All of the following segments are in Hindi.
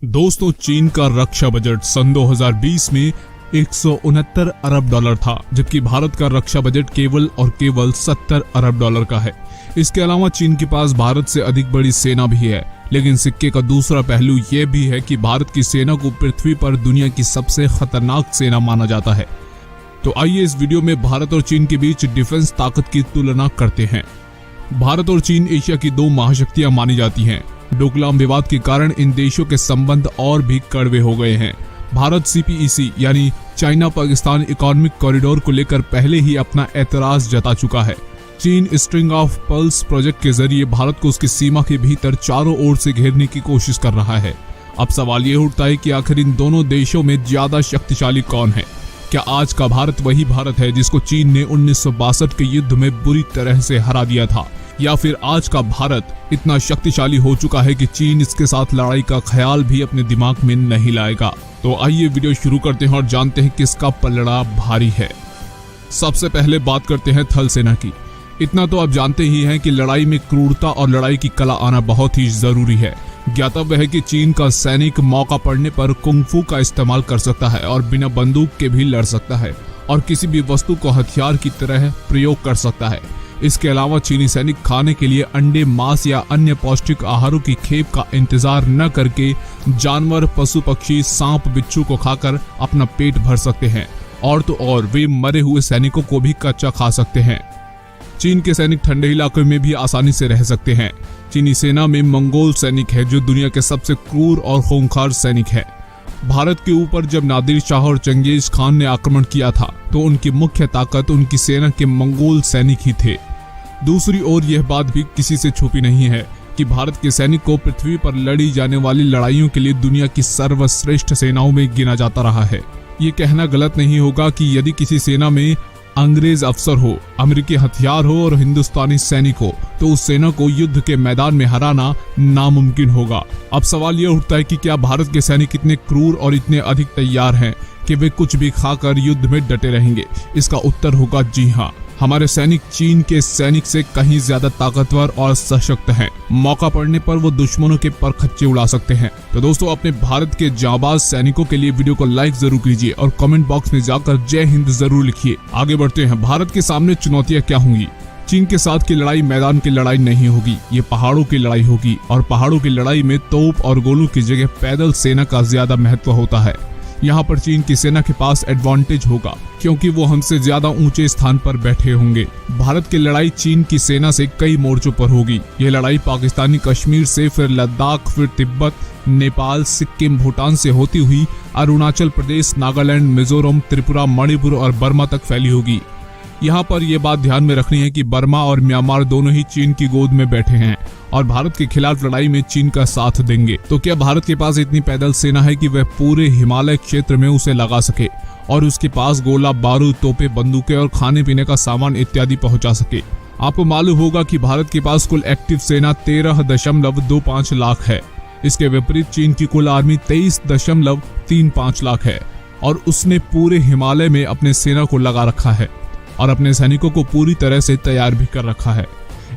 दोस्तों, चीन का रक्षा बजट सन 2020 में 169 अरब डॉलर था, जबकि भारत का रक्षा बजट केवल और केवल 70 अरब डॉलर का है। इसके अलावा चीन के पास भारत से अधिक बड़ी सेना भी है, लेकिन सिक्के का दूसरा पहलू ये भी है कि भारत की सेना को पृथ्वी पर दुनिया की सबसे खतरनाक सेना माना जाता है। तो आइए इस वीडियो में भारत और चीन के बीच डिफेंस ताकत की तुलना करते हैं। भारत और चीन एशिया की दो महाशक्तियां मानी जाती हैं। डोकलाम विवाद के कारण इन देशों के संबंध और भी कड़वे हो गए हैं। भारत CPEC यानी चाइना पाकिस्तान इकोनॉमिक कॉरिडोर को लेकर पहले ही अपना ऐतराज जता चुका है। चीन स्ट्रिंग ऑफ पर्ल्स प्रोजेक्ट के जरिए भारत को उसकी सीमा के भीतर चारों ओर से घेरने की कोशिश कर रहा है। अब सवाल ये उठता है कि आखिर इन दोनों देशों में ज्यादा शक्तिशाली कौन है? क्या आज का भारत वही भारत है जिसको चीन ने 1962 के युद्ध में बुरी तरह से हरा दिया था, या फिर आज का भारत इतना शक्तिशाली हो चुका है कि चीन इसके साथ लड़ाई का ख्याल भी अपने दिमाग में नहीं लाएगा? तो आइए वीडियो शुरू करते हैं और जानते हैं किसका पलड़ा भारी है। सबसे पहले बात करते हैं थल सेना की। इतना तो आप जानते ही हैं कि लड़ाई में क्रूरता और लड़ाई की कला आना बहुत ही जरूरी है। ज्ञातव्य है कि चीन का सैनिक मौका पड़ने पर कुंग-फू का इस्तेमाल कर सकता है और बिना बंदूक के भी लड़ सकता है और किसी भी वस्तु को हथियार की तरह प्रयोग कर सकता है। इसके अलावा चीनी सैनिक खाने के लिए अंडे, मांस या अन्य पौष्टिक आहारों की खेप का इंतजार न करके जानवर, पशु पक्षी, सांप, बिच्छू को खाकर अपना पेट भर सकते हैं। और तो और वे मरे हुए सैनिकों को भी कच्चा खा सकते हैं। चीन के सैनिक ठंडे इलाकों में भी आसानी से रह सकते हैं। चीनी सेना में मंगोल सैनिक है जो दुनिया के सबसे क्रूर और खूंखार सैनिक है। भारत के ऊपर जब नादिर शाह और चंगेज खान ने आक्रमण किया था तो उनकी मुख्य ताकत उनकी सेना के मंगोल सैनिक ही थे। दूसरी ओर यह बात भी किसी से छुपी नहीं है कि भारत के सैनिक को पृथ्वी पर लड़ी जाने वाली लड़ाइयों के लिए दुनिया की सर्वश्रेष्ठ सेनाओं में गिना जाता रहा है। ये कहना गलत नहीं होगा कि यदि किसी सेना में अंग्रेज अफसर हो, अमेरिकी हथियार हो और हिंदुस्तानी सैनिक हो तो उस सेना को युद्ध के मैदान में हराना नामुमकिन होगा। अब सवाल यह उठता है कि क्या भारत के सैनिक इतने क्रूर और इतने अधिक तैयार हैं कि वे कुछ भी खाकर युद्ध में डटे रहेंगे? इसका उत्तर होगा जी हाँ। हमारे सैनिक चीन के सैनिक से कहीं ज्यादा ताकतवर और सशक्त हैं। मौका पड़ने पर वो दुश्मनों के परखच्चे उड़ा सकते हैं। तो दोस्तों, अपने भारत के जांबाज सैनिकों के लिए वीडियो को लाइक जरूर कीजिए और कमेंट बॉक्स में जाकर जय हिंद जरूर लिखिए। आगे बढ़ते हैं। भारत के सामने चुनौतियां क्या होंगी? चीन के साथ की लड़ाई मैदान की लड़ाई नहीं होगी, ये पहाड़ों की लड़ाई होगी और पहाड़ों की लड़ाई में तोप और गोलों की जगह पैदल सेना का ज्यादा महत्व होता है। यहाँ पर चीन की सेना के पास एडवांटेज होगा क्योंकि वो हमसे ज्यादा ऊंचे स्थान पर बैठे होंगे। भारत की लड़ाई चीन की सेना से कई मोर्चों पर होगी। ये लड़ाई पाकिस्तानी कश्मीर से, फिर लद्दाख, फिर तिब्बत, नेपाल, सिक्किम, भूटान से होती हुई अरुणाचल प्रदेश, नागालैंड, मिजोरम, त्रिपुरा, मणिपुर और बर्मा तक फैली होगी। यहाँ पर यह बात ध्यान में रखनी है कि बर्मा और म्यांमार दोनों ही चीन की गोद में बैठे हैं और भारत के खिलाफ लड़ाई में चीन का साथ देंगे। तो क्या भारत के पास इतनी पैदल सेना है कि वह पूरे हिमालय क्षेत्र में उसे लगा सके और उसके पास गोला बारूद, तोपे, बंदूकें और खाने पीने का सामान इत्यादि पहुंचा सके? आपको मालूम होगा कि भारत के पास कुल एक्टिव सेना 13.25 लाख है। इसके विपरीत चीन की कुल आर्मी 23.35 लाख है और उसने पूरे हिमालय में अपने सेना को लगा रखा है और अपने सैनिकों को पूरी तरह से तैयार भी कर रखा है।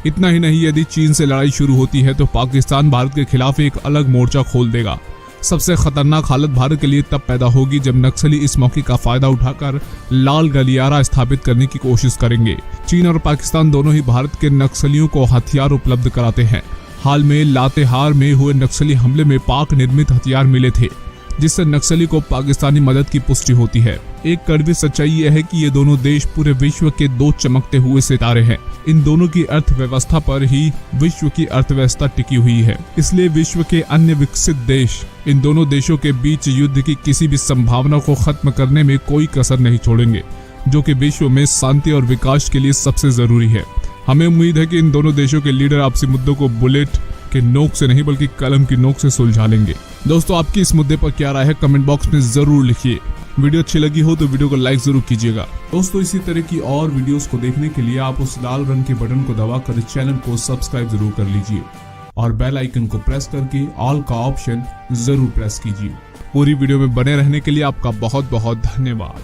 इतना ही नहीं, यदि चीन से लड़ाई शुरू होती है तो पाकिस्तान भारत के खिलाफ एक अलग मोर्चा खोल देगा। सबसे खतरनाक हालत भारत के लिए तब पैदा होगी जब नक्सली इस मौके का फायदा उठाकर लाल गलियारा स्थापित करने की कोशिश करेंगे। चीन और पाकिस्तान दोनों ही भारत के नक्सलियों को हथियार उपलब्ध कराते हैं। हाल में लातेहार में हुए नक्सली हमले में पाक निर्मित हथियार मिले थे, जिससे नक्सली को पाकिस्तानी मदद की पुष्टि होती है। एक कड़वी सच्चाई यह है कि ये दोनों देश पूरे विश्व के दो चमकते हुए सितारे हैं। इन दोनों की अर्थव्यवस्था पर ही विश्व की अर्थव्यवस्था टिकी हुई है। इसलिए विश्व के अन्य विकसित देश इन दोनों देशों के बीच युद्ध की किसी भी संभावना को खत्म करने में कोई कसर नहीं छोड़ेंगे, जो कि विश्व में शांति और विकास के लिए सबसे जरूरी है। हमें उम्मीद है कि इन दोनों देशों के लीडर आपसी मुद्दों को बुलेट के नोक से नहीं बल्कि कलम की नोक से सुलझा लेंगे। दोस्तों, आपकी इस मुद्दे पर क्या राय है कमेंट बॉक्स में जरूर लिखिए। वीडियो अच्छी लगी हो तो वीडियो को लाइक जरूर कीजिएगा। दोस्तों, इसी तरह की और वीडियोस को देखने के लिए आप उस लाल रंग के बटन को दबाकर चैनल को सब्सक्राइब जरूर कर लीजिए और बेल आइकन को प्रेस करके ऑल का ऑप्शन जरूर प्रेस कीजिए। पूरी वीडियो में बने रहने के लिए आपका बहुत बहुत धन्यवाद।